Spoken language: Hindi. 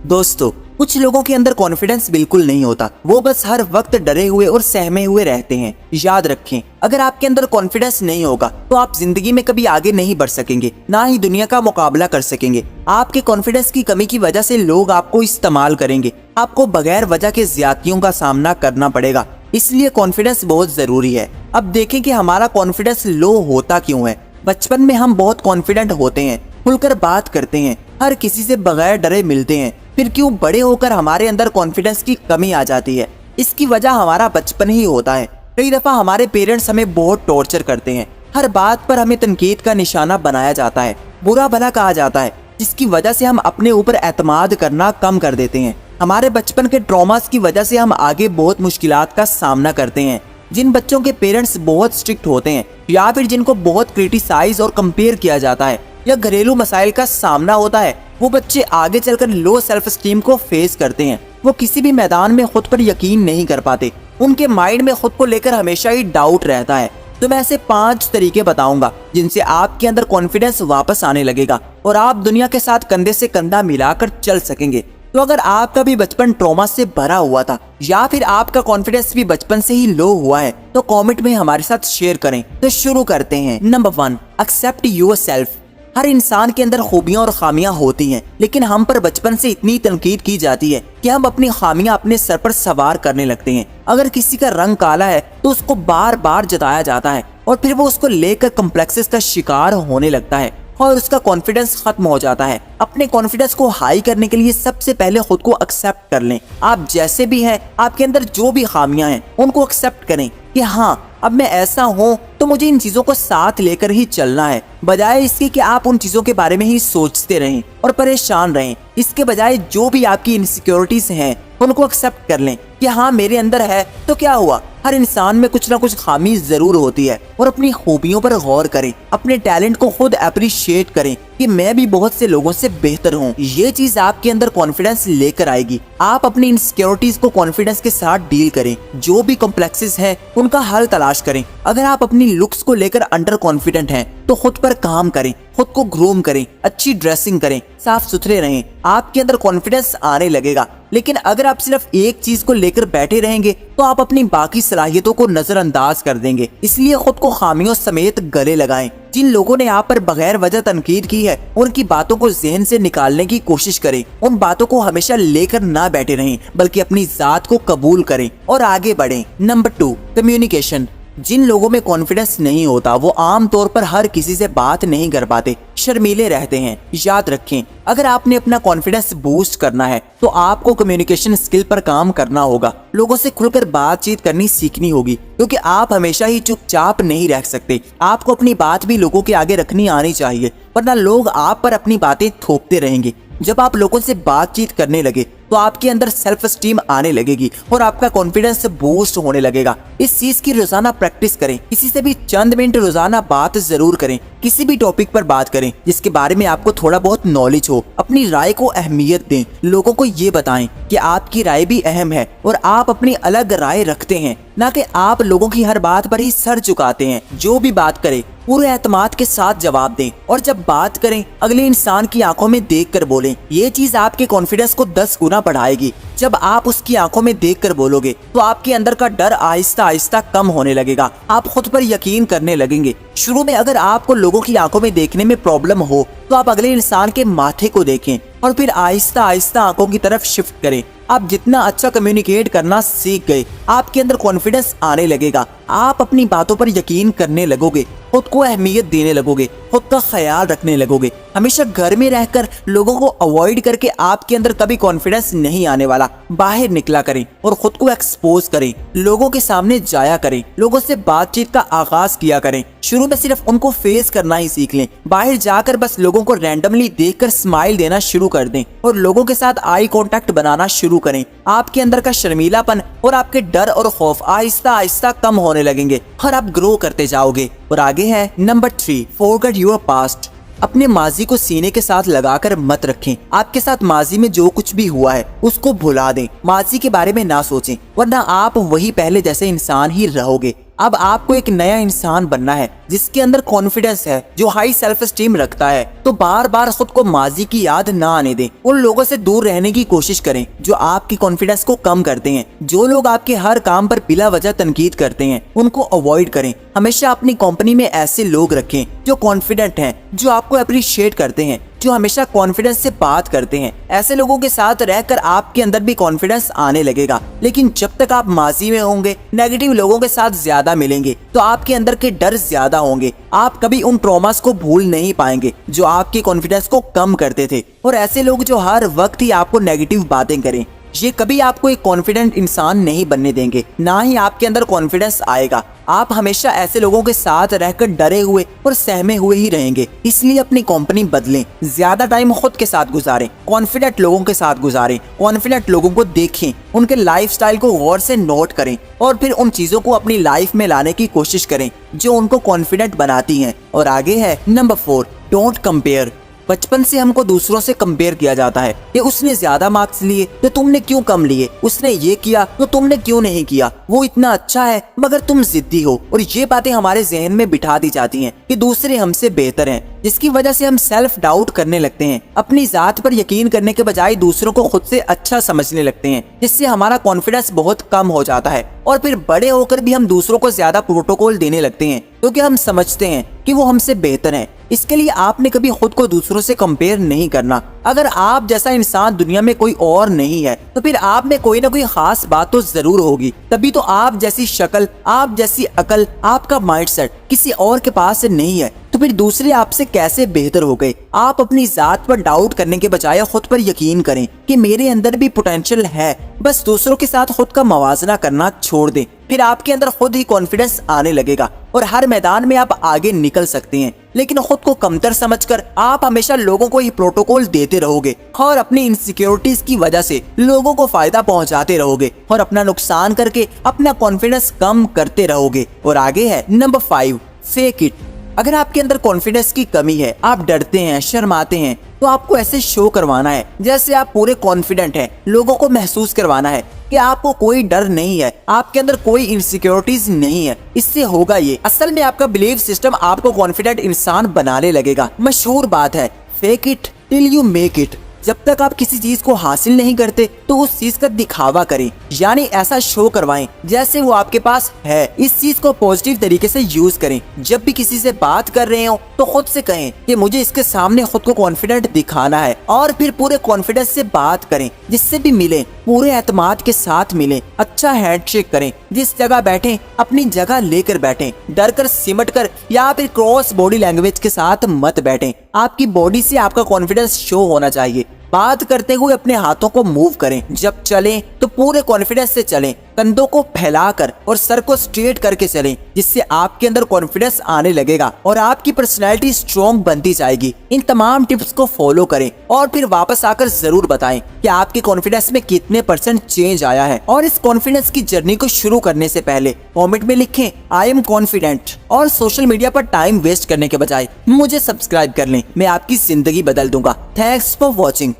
दोस्तों, कुछ लोगों के अंदर कॉन्फिडेंस बिल्कुल नहीं होता। वो बस हर वक्त डरे हुए और सहमे हुए रहते हैं। याद रखें, अगर आपके अंदर कॉन्फिडेंस नहीं होगा तो आप जिंदगी में कभी आगे नहीं बढ़ सकेंगे, ना ही दुनिया का मुकाबला कर सकेंगे। आपके कॉन्फिडेंस की कमी की वजह से लोग आपको इस्तेमाल करेंगे। आपको बगैर वजह के ज्यादतियों का सामना करना पड़ेगा। इसलिए कॉन्फिडेंस बहुत जरूरी है। अब देखें कि हमारा कॉन्फिडेंस लो होता क्यों है। बचपन में हम बहुत कॉन्फिडेंट होते हैं, खुलकर बात करते हैं, हर किसी से बगैर डरे मिलते हैं। फिर क्यों बड़े होकर हमारे अंदर कॉन्फिडेंस की कमी आ जाती है? इसकी वजह हमारा बचपन ही होता है। कई दफा हमारे पेरेंट्स हमें बहुत टॉर्चर करते हैं। हर बात पर हमें तनकीद का निशाना बनाया जाता है, बुरा भला कहा जाता है, जिसकी वजह से हम अपने ऊपर एतमाद करना कम कर देते हैं। हमारे बचपन के ट्रॉमास की वजह से हम आगे बहुत मुश्किलात का सामना करते हैं। जिन बच्चों के पेरेंट्स बहुत स्ट्रिक्ट होते हैं, या फिर जिनको बहुत क्रिटिसाइज और कंपेयर किया जाता है, या घरेलू मसाइल का सामना होता है, वो बच्चे आगे चलकर लो सेल्फ स्टीम को फेस करते हैं। वो किसी भी मैदान में खुद पर यकीन नहीं कर पाते। उनके माइंड में खुद को लेकर हमेशा ही डाउट रहता है। तो मैं ऐसे 5 तरीके बताऊंगा जिनसे आपके अंदर कॉन्फिडेंस वापस आने लगेगा और आप दुनिया के साथ कंधे से कंधा मिलाकर चल सकेंगे। तो अगर आपका भी बचपन ट्रॉमा से भरा हुआ था, या फिर आपका कॉन्फिडेंस भी बचपन से ही लो हुआ है, तो कमेंट में हमारे साथ शेयर करें। तो शुरू करते हैं। Number 1, accept yourself. हर इंसान के अंदर खूबियां और खामियां होती हैं, लेकिन हम पर बचपन से इतनी तनकीद की जाती है कि हम अपनी खामियां अपने सर पर सवार करने लगते हैं। अगर किसी का रंग काला है तो उसको बार बार जताया जाता है और फिर वो उसको लेकर कॉम्प्लेक्सेस का शिकार होने लगता है और उसका कॉन्फिडेंस खत्म हो जाता है। अपने कॉन्फिडेंस को हाई करने के लिए सबसे पहले खुद को एक्सेप्ट कर लें। आप जैसे भी हैं, आपके अंदर जो भी खामियां हैं, उनको एक्सेप्ट करें कि हाँ, अब मैं ऐसा हूँ तो मुझे इन चीजों को साथ लेकर ही चलना है, बजाय इसके कि आप उन चीजों के बारे में ही सोचते रहें और परेशान रहें। इसके बजाय जो भी आपकी इनसिक्योरिटीज हैं, उनको एक्सेप्ट कर लें कि हाँ, मेरे अंदर है तो क्या हुआ। हर इंसान में कुछ ना कुछ खामी जरूर होती है और अपनी खूबियों पर गौर करें। अपने टैलेंट को खुद अप्रिशिएट करें कि मैं भी बहुत से लोगों से बेहतर हूँ। ये चीज आपके अंदर कॉन्फिडेंस लेकर आएगी। आप अपनी इनसिक्योरिटीज को कॉन्फिडेंस के साथ डील करें। जो भी कॉम्प्लेक्सेस हैं, उनका हल तलाश करें। अगर आप अपनी लुक्स को लेकर अंडर कॉन्फिडेंट हैं, तो खुद पर काम करें, खुद को ग्रूम करें, अच्छी ड्रेसिंग करें, साफ सुथरे रहें। आपके अंदर कॉन्फिडेंस आने लगेगा। लेकिन अगर आप सिर्फ एक चीज को लेकर बैठे रहेंगे तो आप अपनी बाकी सलाहियतों को नजरअंदाज कर देंगे। इसलिए खुद को खामियों समेत गले लगाएं। जिन लोगों ने आप पर बगैर वजह तनकीद की है, उनकी बातों को ज़हन से निकालने की कोशिश करें। उन बातों को हमेशा लेकर ना बैठे रहें, बल्कि अपनी जात को कबूल करें और आगे बढ़ें। Number 2, communication. जिन लोगों में कॉन्फिडेंस नहीं होता, वो आम तौर पर हर किसी से बात नहीं कर पाते, शर्मीले रहते हैं। याद रखें, अगर आपने अपना कॉन्फिडेंस बूस्ट करना है तो आपको कम्युनिकेशन स्किल पर काम करना होगा। लोगों से खुलकर बातचीत करनी सीखनी होगी, क्योंकि आप हमेशा ही चुपचाप नहीं रह सकते। आपको अपनी बात भी लोगों के आगे रखनी आनी चाहिए, वरना लोग आप पर अपनी बातें थोपते रहेंगे। जब आप लोगों से बातचीत करने लगे तो आपके अंदर सेल्फ स्टीम आने लगेगी और आपका कॉन्फिडेंस बूस्ट होने लगेगा। इस चीज की रोजाना प्रैक्टिस करें। किसी से भी चंद मिनट रोजाना बात जरूर करें। किसी भी टॉपिक पर बात करें जिसके बारे में आपको थोड़ा बहुत नॉलेज हो। अपनी राय को अहमियत दें। लोगों को ये बताएं कि आपकी राय भी अहम है और आप अपनी अलग राय रखते हैं, ना कि आप लोगों की हर बात पर ही सर झुकाते हैं। जो भी बात करें पूरे एतमाद के साथ जवाब दें और जब बात करें अगले इंसान की आंखों में देखकर बोलें। ये चीज आपके कॉन्फिडेंस को 10 गुना बढ़ाएगी। जब आप उसकी आंखों में देखकर बोलोगे तो आपके अंदर का डर आहिस्ता आहिस्ता कम होने लगेगा। आप खुद पर यकीन करने लगेंगे। शुरू में अगर आपको लोगों की आंखों में देखने में प्रॉब्लम हो तो आप अगले इंसान के माथे को देखें और फिर आहिस्ता आहिस्ता आंखों की तरफ शिफ्ट करें। आप जितना अच्छा कम्युनिकेट करना सीख गए, आपके अंदर कॉन्फिडेंस आने लगेगा। आप अपनी बातों पर यकीन करने लगोगे, खुद को अहमियत देने लगोगे, खुद का ख्याल रखने लगोगे। हमेशा घर में रहकर लोगों को अवॉइड करके आपके अंदर कभी कॉन्फिडेंस नहीं आने वाला। बाहर निकला करें और खुद को एक्सपोज करें। लोगों के सामने जाया करें। लोगों से बातचीत का आगाज किया करें। शुरू में सिर्फ उनको फेस करना ही सीख लें। बाहर जाकर बस लोगों को रैंडमली देखकर स्माइल देना शुरू कर दें और लोगों के साथ आई कांटेक्ट बनाना शुरू करें। आपके अंदर का शर्मीलापन और आपके डर और खौफ आहिस्ता आहिस्ता कम होने लगेंगे और आप ग्रो करते जाओगे। और आगे है नंबर 3, फॉरगेट योर पास्ट। अपने माजी को सीने के साथ लगाकर मत रखें। आपके साथ माजी में जो कुछ भी हुआ है उसको भुला दें। माजी के बारे में ना सोचें, वरना आप वही पहले जैसे इंसान ही रहोगे। अब आपको एक नया इंसान बनना है जिसके अंदर कॉन्फिडेंस है, जो हाई सेल्फ स्टीम रखता है। तो बार बार खुद को माजी की याद ना आने दें। उन लोगों से दूर रहने की कोशिश करें जो आपकी कॉन्फिडेंस को कम करते हैं। जो लोग आपके हर काम पर बिला वजह तनकीद करते हैं उनको अवॉइड करें। हमेशा अपनी कंपनी में ऐसे लोग रखें जो कॉन्फिडेंट हैं, जो आपको अप्रिशिएट करते हैं, जो हमेशा कॉन्फिडेंस से बात करते हैं। ऐसे लोगों के साथ रहकर आपके अंदर भी कॉन्फिडेंस आने लगेगा। लेकिन जब तक आप माजी में होंगे, नेगेटिव लोगों के साथ ज्यादा मिलेंगे, तो आपके अंदर के डर ज्यादा होंगे। आप कभी उन ट्रॉमास को भूल नहीं पाएंगे जो आपके कॉन्फिडेंस को कम करते थे। और ऐसे लोग जो हर वक्त ही आपको नेगेटिव बातें करें, ये कभी आपको एक कॉन्फिडेंट इंसान नहीं बनने देंगे, ना ही आपके अंदर कॉन्फिडेंस आएगा। आप हमेशा ऐसे लोगों के साथ रहकर डरे हुए और सहमे हुए ही रहेंगे। इसलिए अपनी कंपनी बदलें, ज्यादा टाइम खुद के साथ गुजारें, कॉन्फिडेंट लोगों के साथ गुजारें, कॉन्फिडेंट लोगों को देखें, उनके लाइफस्टाइल को गौर से नोट करें और फिर उन चीजों को अपनी लाइफ में लाने की कोशिश करें जो उनको कॉन्फिडेंट बनाती हैं। और आगे है नंबर 4, डोंट कंपेयर। बचपन से हमको दूसरों से कंपेयर किया जाता है कि उसने ज्यादा मार्क्स लिए तो तुमने क्यों कम लिए, उसने ये किया तो तुमने क्यों नहीं किया, वो इतना अच्छा है मगर तुम जिद्दी हो। और ये बातें हमारे जहन में बिठा दी जाती हैं कि दूसरे हमसे बेहतर हैं, जिसकी वजह से हम सेल्फ डाउट करने लगते हैं। अपनी जात पर यकीन करने के बजाय दूसरों को खुद से अच्छा समझने लगते हैं, जिससे हमारा कॉन्फिडेंस बहुत कम हो जाता है। और फिर बड़े होकर भी हम दूसरों को ज्यादा प्रोटोकॉल देने लगते हैं क्योंकि हम समझते हैं कि वो हमसे बेहतर हैं। इसके लिए आपने कभी खुद को दूसरों से कंपेयर नहीं करना। अगर आप जैसा इंसान दुनिया में कोई और नहीं है तो फिर आप में कोई ना कोई खास बात तो जरूर होगी। तभी तो आप जैसी शक्ल, आप जैसी अकल, आपका माइंडसेट किसी और के पास नहीं है। तो फिर दूसरे आपसे कैसे बेहतर हो गए। आप अपनी जात पर डाउट करने के बजाय खुद पर यकीन करें कि मेरे अंदर भी पोटेंशियल है। बस दूसरों के साथ खुद का मवाजना करना छोड़ दें, फिर आपके अंदर खुद ही कॉन्फिडेंस आने लगेगा और हर मैदान में आप आगे निकल सकते हैं। लेकिन खुद को कमतर समझकर आप हमेशा लोगों को ही प्रोटोकॉल देते रहोगे और अपनी इनसिक्योरिटीज की वजह से लोगों को फायदा पहुंचाते रहोगे और अपना नुकसान करके अपना कॉन्फिडेंस कम करते रहोगे। और आगे है नंबर 5, फेक इट। अगर आपके अंदर कॉन्फिडेंस की कमी है, आप डरते हैं, शर्माते हैं, तो आपको ऐसे शो करवाना है जैसे आप पूरे कॉन्फिडेंट हैं। लोगों को महसूस करवाना है कि आपको कोई डर नहीं है, आपके अंदर कोई इनसिक्योरिटीज नहीं है। इससे होगा ये, असल में आपका बिलीफ सिस्टम आपको कॉन्फिडेंट इंसान बनाने लगेगा। मशहूर बात है, fake it till you make it. जब तक आप किसी चीज को हासिल नहीं करते तो उस चीज का दिखावा करें, यानी ऐसा शो करवाएं जैसे वो आपके पास है। इस चीज को पॉजिटिव तरीके से यूज करें। जब भी किसी से बात कर रहे हो तो खुद से कहें कि मुझे इसके सामने खुद को कॉन्फिडेंट दिखाना है, और फिर पूरे कॉन्फिडेंस से बात करें। जिससे भी मिले पूरे एतमाद के साथ मिले, अच्छा हैंडशेक करें, जिस जगह बैठे अपनी जगह लेकर बैठें, डर कर सिमट कर या फिर क्रॉस बॉडी लैंग्वेज के साथ मत बैठें। आपकी बॉडी से आपका कॉन्फिडेंस शो होना चाहिए। बात करते हुए अपने हाथों को मूव करें। जब चलें तो पूरे कॉन्फिडेंस से चलें, कंधों को फैलाकर और सर को स्ट्रेट करके चलें, जिससे आपके अंदर कॉन्फिडेंस आने लगेगा और आपकी पर्सनैलिटी स्ट्रॉन्ग बनती जाएगी। इन तमाम टिप्स को फॉलो करें और फिर वापस आकर जरूर बताएं कि आपके कॉन्फिडेंस में कितने % चेंज आया है। और इस कॉन्फिडेंस की जर्नी को शुरू करने से पहले कमेंट में लिखें आई एम कॉन्फिडेंट, और सोशल मीडिया पर टाइम वेस्ट करने के बजाय मुझे सब्सक्राइब कर लें। मैं आपकी जिंदगी बदल दूंगा। Thanks for watching.